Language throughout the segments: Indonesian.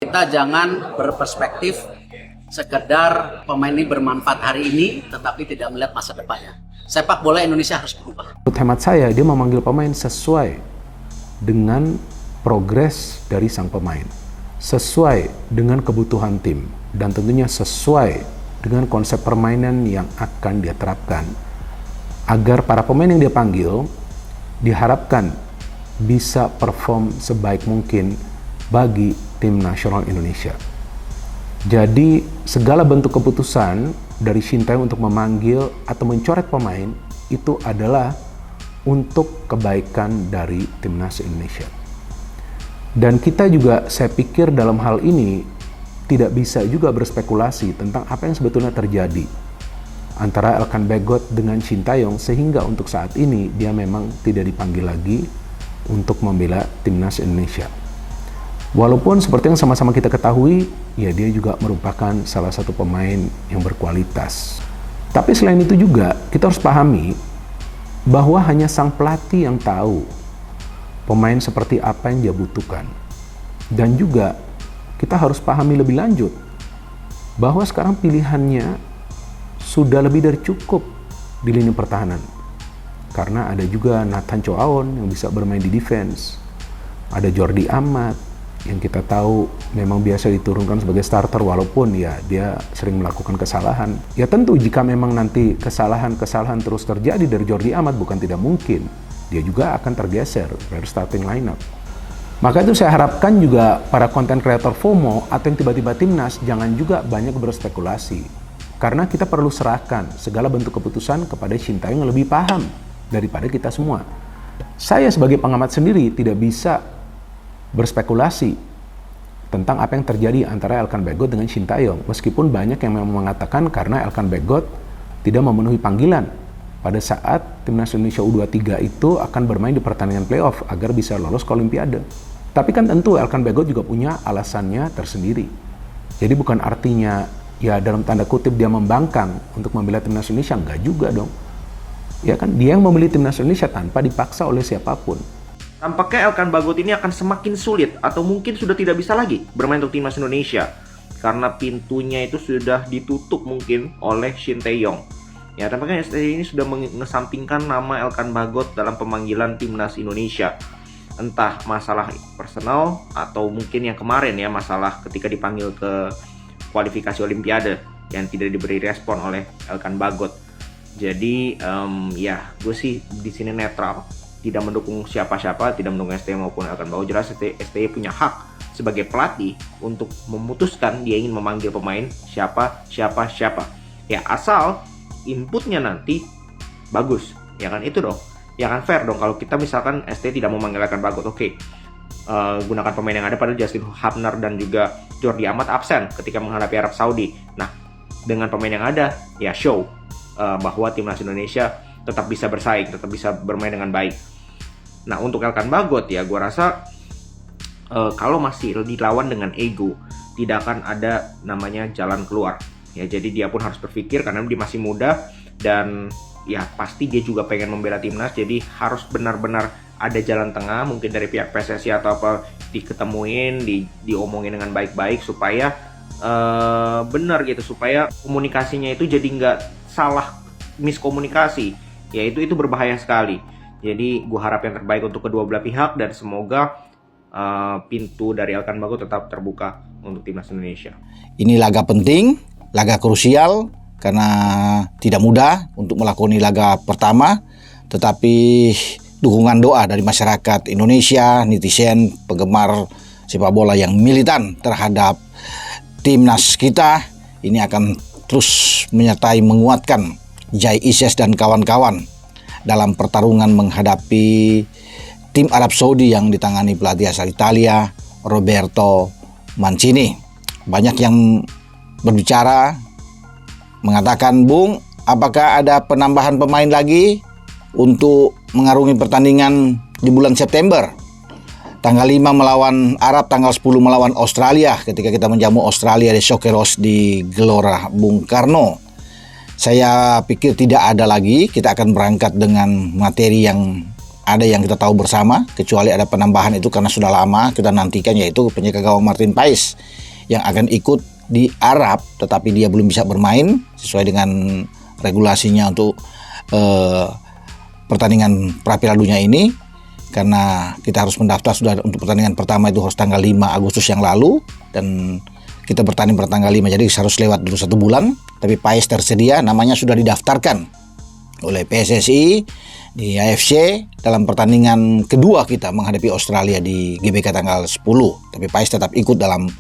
Kita jangan berperspektif sekedar pemain ini bermanfaat hari ini, tetapi tidak melihat masa depannya. Sepak bola Indonesia harus berubah. Menurut hemat saya, dia memanggil pemain sesuai dengan progres dari sang pemain, sesuai dengan kebutuhan tim, dan tentunya sesuai dengan konsep permainan yang akan dia terapkan, agar para pemain yang dia panggil diharapkan bisa perform sebaik mungkin bagi tim nasional Indonesia. Jadi segala bentuk keputusan dari Sintayong untuk memanggil atau mencoret pemain itu adalah untuk kebaikan dari timnas Indonesia. Dan kita juga, saya pikir dalam hal ini tidak bisa juga berspekulasi tentang apa yang sebetulnya terjadi antara Elkan Bagot dengan Sintayong, sehingga untuk saat ini dia memang tidak dipanggil lagi untuk membela timnas Indonesia. Walaupun seperti yang sama-sama kita ketahui, ya dia juga merupakan salah satu pemain yang berkualitas. Tapi selain itu juga kita harus pahami bahwa hanya sang pelatih yang tahu pemain seperti apa yang dia butuhkan. Dan juga kita harus pahami lebih lanjut bahwa sekarang pilihannya sudah lebih dari cukup di lini pertahanan. Karena ada juga Nathan Choaon yang bisa bermain di defense. Ada Jordi Amat yang kita tahu memang biasa diturunkan sebagai starter walaupun ya dia sering melakukan kesalahan. Ya tentu jika memang nanti kesalahan-kesalahan terus terjadi dari Jordi Amat, bukan tidak mungkin dia juga akan tergeser dari starting lineup. Maka itu saya harapkan juga para content creator FOMO atau yang tiba-tiba timnas jangan juga banyak berspekulasi. Karena kita perlu serahkan segala bentuk keputusan kepada Sintayong yang lebih paham daripada kita semua. Saya sebagai pengamat sendiri tidak bisa berspekulasi tentang apa yang terjadi antara Elkan Bagot dengan Sintayong. Meskipun banyak yang memang mengatakan karena Elkan Bagot tidak memenuhi panggilan pada saat timnas Indonesia U23 itu akan bermain di pertandingan playoff agar bisa lolos ke Olimpiade. Tapi kan tentu Elkan Bagot juga punya alasannya tersendiri. Jadi bukan artinya ya dalam tanda kutip dia membangkang untuk membela timnas Indonesia, enggak juga dong. Ya kan, dia yang memilih timnas Indonesia tanpa dipaksa oleh siapapun. Tampaknya Elkan Bagot ini akan semakin sulit atau mungkin sudah tidak bisa lagi bermain untuk timnas Indonesia karena pintunya itu sudah ditutup mungkin oleh Sintayong. Ya, tampaknya STY ini sudah mengesampingkan nama Elkan Bagot dalam pemanggilan timnas Indonesia. Entah masalah personal atau mungkin yang kemarin ya, masalah ketika dipanggil ke kualifikasi Olimpiade yang tidak diberi respon oleh Elkan Bagot. Jadi ya gue sih di sini netral, tidak mendukung siapa-siapa, tidak mendukung STY maupun Elkan Bagot. Jelas STY punya hak sebagai pelatih untuk memutuskan dia ingin memanggil pemain siapa. Ya asal inputnya nanti bagus, ya kan, itu dong, ya kan, fair dong. Kalau kita misalkan STY tidak mau memanggil Elkan Bagot, oke, gunakan pemain yang ada, padahal Justin Hubner dan juga Jordi Amat absen ketika menghadapi Arab Saudi. Nah, dengan pemain yang ada, ya show bahwa timnas Indonesia tetap bisa bersaing, tetap bisa bermain dengan baik. Nah, untuk Elkan Bagot ya, gue rasa kalau masih dilawan dengan ego, tidak akan ada namanya jalan keluar. Ya, jadi dia pun harus berpikir karena dia masih muda dan ya pasti dia juga pengen membela timnas. Jadi harus benar-benar ada jalan tengah, mungkin dari pihak PSSI atau apa, diketemuin, diomongin dengan baik-baik supaya benar gitu, supaya komunikasinya itu jadi nggak salah miskomunikasi. Ya itu berbahaya sekali. Jadi gue harap yang terbaik untuk kedua belah pihak dan semoga pintu dari Elkan Bagot tetap terbuka untuk timnas Indonesia. Ini laga penting, laga krusial karena tidak mudah untuk melakoni laga pertama, tetapi dukungan doa dari masyarakat Indonesia, netizen, penggemar sepak bola yang militan terhadap timnas kita ini akan terus menyertai menguatkan Jai Isyes dan kawan-kawan dalam pertarungan menghadapi tim Arab Saudi yang ditangani pelatih asal Italia Roberto Mancini. Banyak yang berbicara mengatakan, Bung, apakah ada penambahan pemain lagi untuk mengarungi pertandingan di bulan September? Tanggal 5 melawan Arab, tanggal 10 melawan Australia ketika kita menjamu Australia di Socceroos di Gelora Bung Karno. Saya pikir tidak ada lagi, kita akan berangkat dengan materi yang ada yang kita tahu bersama, kecuali ada penambahan itu karena sudah lama kita nantikan, yaitu penjaga gawang Martin Paes yang akan ikut di Arab, tetapi dia belum bisa bermain sesuai dengan regulasinya untuk pertandingan pra-Piala Dunia ini, karena kita harus mendaftar sudah untuk pertandingan pertama itu harus tanggal 5 Agustus yang lalu, dan kita bertanding pada tanggal 5, jadi harus lewat dulu 1 bulan. Tapi Paes tersedia, namanya sudah didaftarkan oleh PSSI di AFC dalam pertandingan kedua kita menghadapi Australia di GBK tanggal 10. Tapi Paes tetap ikut dalam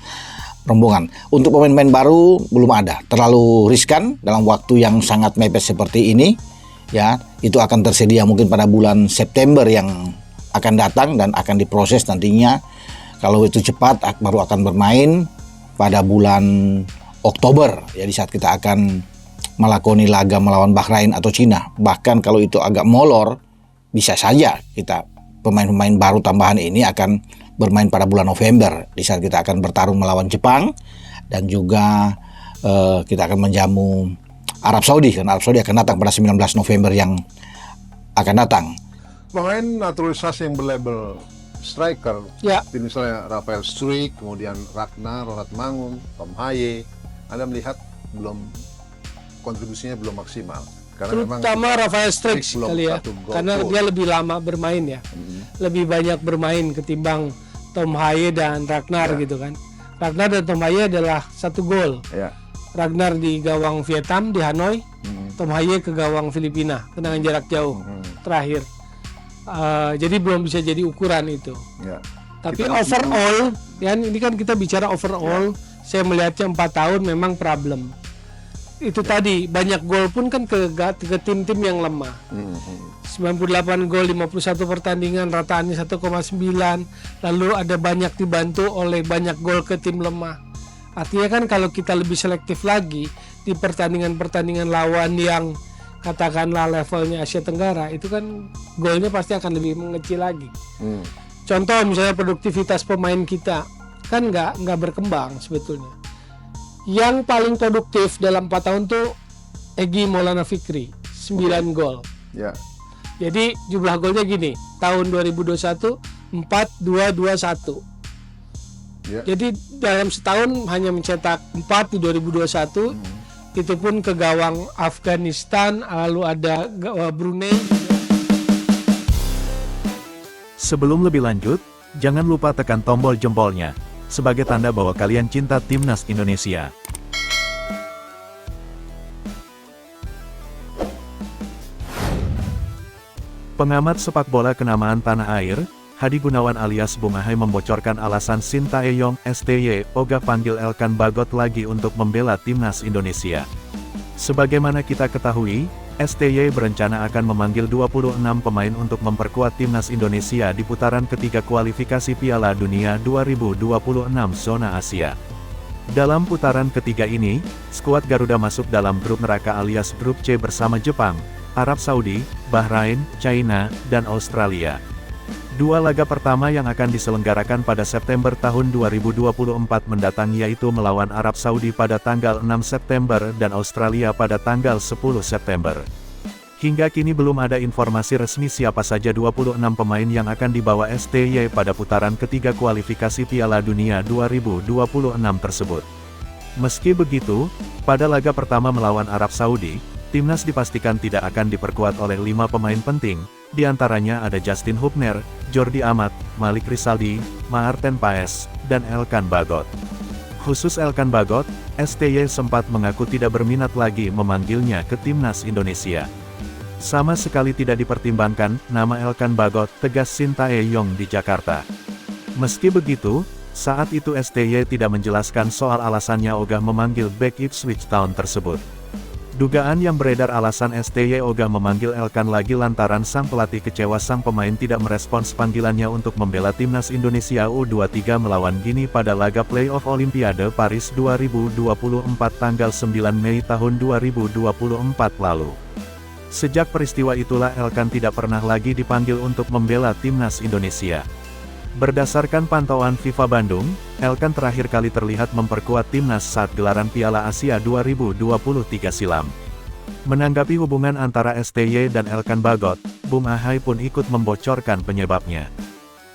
rombongan. Untuk pemain-pemain baru belum ada, terlalu riskan dalam waktu yang sangat mepet seperti ini. Ya, itu akan tersedia mungkin pada bulan September yang akan datang dan akan diproses nantinya. Kalau itu cepat baru akan bermain pada bulan Oktober, ya, di saat kita akan melakoni laga melawan Bahrain atau Cina. Bahkan kalau itu agak molor, bisa saja kita pemain-pemain baru tambahan ini akan bermain pada bulan November, di saat kita akan bertarung melawan Jepang, dan juga kita akan menjamu Arab Saudi, karena Arab Saudi akan datang pada 19 November yang akan datang. Pemain naturalisasi yang berlabel striker, Ya. seperti misalnya Rafael Struijk, kemudian Ragnar, Ronald Mangun, Tom Haye, Anda melihat kontribusinya belum maksimal. Karena Terutama Rafael Struijk belum kali ya, satu gol karena full. dia lebih lama bermain ya, lebih banyak bermain ketimbang Tom Haye dan Ragnar gitu kan. Ragnar dan Tom Haye adalah 1 gol. Ya. Ragnar di gawang Vietnam di Hanoi, Tom Haye ke gawang Filipina, tendangan jarak jauh terakhir. Jadi belum bisa jadi ukuran itu. Ya. Tapi Kita- overall, ya ini kan kita bicara overall, saya melihatnya 4 tahun memang problem. Itu tadi banyak gol pun kan ke tim-tim yang lemah. 98 gol 51 pertandingan, rataannya 1,9, lalu ada banyak dibantu oleh banyak gol ke tim lemah. Artinya kan kalau kita lebih selektif lagi di pertandingan-pertandingan lawan yang katakanlah levelnya Asia Tenggara, itu kan golnya pasti akan lebih mengecil lagi. Contoh misalnya produktivitas pemain kita kan nggak berkembang sebetulnya. Yang paling produktif dalam 4 tahun tuh Egy Maulana Fikri, 9 gol. Ya. Jadi jumlah golnya gini, tahun 2021 4-2-2-1. Ya. Jadi dalam setahun hanya mencetak 4 di 2021. Itu pun ke gawang Afghanistan, lalu ada Brunei. Sebelum lebih lanjut, jangan lupa tekan tombol jempolnya, sebagai tanda bahwa kalian cinta Timnas Indonesia. Pengamat sepak bola kenamaan tanah air, Hadi Gunawan alias Bung Ahai membocorkan alasan Sintayong STY ogah panggil Elkan Bagot lagi untuk membela Timnas Indonesia. Sebagaimana kita ketahui, STY berencana akan memanggil 26 pemain untuk memperkuat Timnas Indonesia di putaran ketiga kualifikasi Piala Dunia 2026 zona Asia. Dalam putaran ketiga ini, skuad Garuda masuk dalam grup neraka alias grup C bersama Jepang, Arab Saudi, Bahrain, China, dan Australia. 2 laga pertama yang akan diselenggarakan pada September tahun 2024 mendatang yaitu melawan Arab Saudi pada tanggal 6 September dan Australia pada tanggal 10 September. Hingga kini belum ada informasi resmi siapa saja 26 pemain yang akan dibawa STY pada putaran ketiga kualifikasi Piala Dunia 2026 tersebut. Meski begitu, pada laga pertama melawan Arab Saudi, Timnas dipastikan tidak akan diperkuat oleh 5 pemain penting, di antaranya ada Justin Hubner, Jordi Amat, Malik Rizaldi, Martin Paes, dan Elkan Bagot. Khusus Elkan Bagot, STY sempat mengaku tidak berminat lagi memanggilnya ke Timnas Indonesia. Sama sekali tidak dipertimbangkan nama Elkan Bagot, tegas Sintayong di Jakarta. Meski begitu, saat itu STY tidak menjelaskan soal alasannya ogah memanggil bek Ipswich Town tersebut. Dugaan yang beredar alasan STY ogah memanggil Elkan lagi lantaran sang pelatih kecewa sang pemain tidak merespons panggilannya untuk membela Timnas Indonesia U23 melawan Gini pada laga playoff Olimpiade Paris 2024 tanggal 9 Mei tahun 2024 lalu. Sejak peristiwa itulah Elkan tidak pernah lagi dipanggil untuk membela Timnas Indonesia. Berdasarkan pantauan FIFA Bandung, Elkan terakhir kali terlihat memperkuat Timnas saat gelaran Piala Asia 2023 silam. Menanggapi hubungan antara STY dan Elkan Bagot, Bung Ahai pun ikut membocorkan penyebabnya.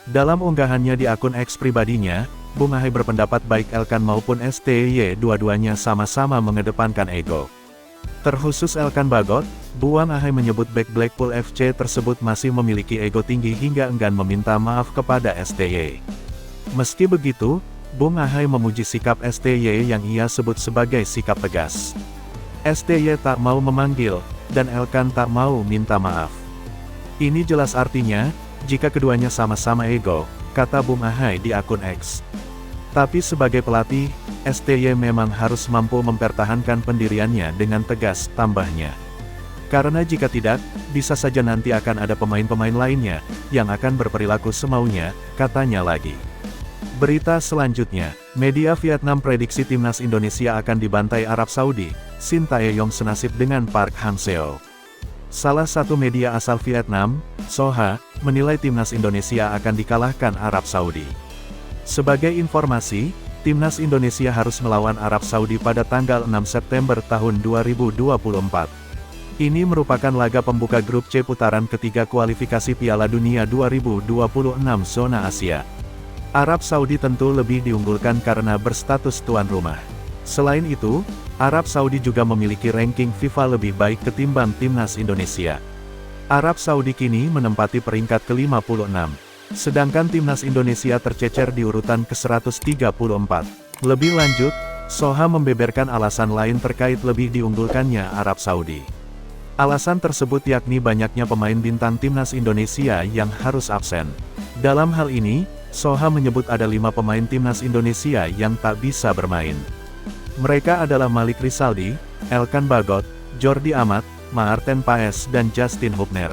Dalam unggahannya di akun X pribadinya, Bung Ahai berpendapat baik Elkan maupun STY dua-duanya sama-sama mengedepankan ego. Terkhusus Elkan Bagot, Bung Ahai menyebut bek Blackpool FC tersebut masih memiliki ego tinggi hingga enggan meminta maaf kepada STY. Meski begitu, Bung Ahai memuji sikap STY yang ia sebut sebagai sikap tegas. STY tak mau memanggil, dan Elkan tak mau minta maaf. Ini jelas artinya, jika keduanya sama-sama ego, kata Bung Ahai di akun X. Tapi sebagai pelatih, STY memang harus mampu mempertahankan pendiriannya dengan tegas, tambahnya. Karena jika tidak, bisa saja nanti akan ada pemain-pemain lainnya, yang akan berperilaku semaunya, katanya lagi. Berita selanjutnya, media Vietnam prediksi timnas Indonesia akan dibantai Arab Saudi, Shin Tae-yong senasib dengan Park Hang-seo. Salah satu media asal Vietnam, Soha, menilai timnas Indonesia akan dikalahkan Arab Saudi. Sebagai informasi, timnas Indonesia harus melawan Arab Saudi pada tanggal 6 September tahun 2024. Ini merupakan laga pembuka grup C putaran ketiga kualifikasi Piala Dunia 2026 zona Asia. Arab Saudi tentu lebih diunggulkan karena berstatus tuan rumah. Selain itu, Arab Saudi juga memiliki ranking FIFA lebih baik ketimbang timnas Indonesia. Arab Saudi kini menempati peringkat ke-56, sedangkan timnas Indonesia tercecer di urutan ke-134. Lebih lanjut, Soha membeberkan alasan lain terkait lebih diunggulkannya Arab Saudi. Alasan tersebut yakni banyaknya pemain bintang timnas Indonesia yang harus absen. Dalam hal ini, Soha menyebut ada 5 pemain timnas Indonesia yang tak bisa bermain. Mereka adalah Malik Rizaldi, Elkan Bagot, Jordi Amat, Maarten Paes dan Justin Hubner.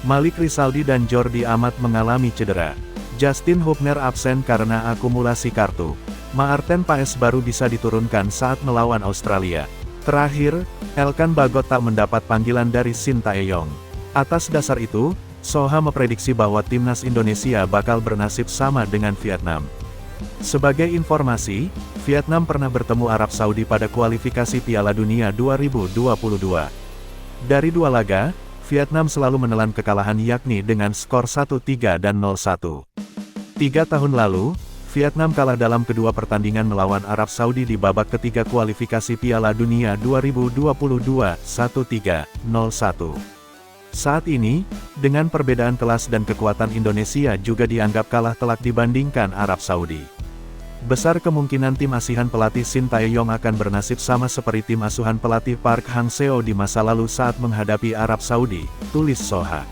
Malik Rizaldi dan Jordi Amat mengalami cedera. Justin Hubner absen karena akumulasi kartu. Maarten Paes baru bisa diturunkan saat melawan Australia. Terakhir, Elkan Bagot tak mendapat panggilan dari Shin Tae-yong. Atas dasar itu, Soha memprediksi bahwa timnas Indonesia bakal bernasib sama dengan Vietnam. Sebagai informasi, Vietnam pernah bertemu Arab Saudi pada kualifikasi Piala Dunia 2022. Dari 2 laga, Vietnam selalu menelan kekalahan yakni dengan skor 1-3 dan 0-1. 3 tahun lalu, Vietnam kalah dalam kedua pertandingan melawan Arab Saudi di babak ketiga kualifikasi Piala Dunia 2022, 1-3, 0-1. Saat ini, dengan perbedaan kelas dan kekuatan Indonesia juga dianggap kalah telak dibandingkan Arab Saudi. Besar kemungkinan tim asuhan pelatih Shin Tae-yong akan bernasib sama seperti tim asuhan pelatih Park Hang-seo di masa lalu saat menghadapi Arab Saudi, tulis Soha.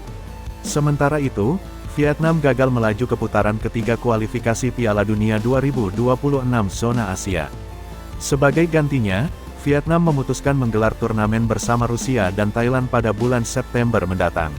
Sementara itu, Vietnam gagal melaju ke putaran ketiga kualifikasi Piala Dunia 2026 zona Asia. Sebagai gantinya, Vietnam memutuskan menggelar turnamen bersama Rusia dan Thailand pada bulan September mendatang.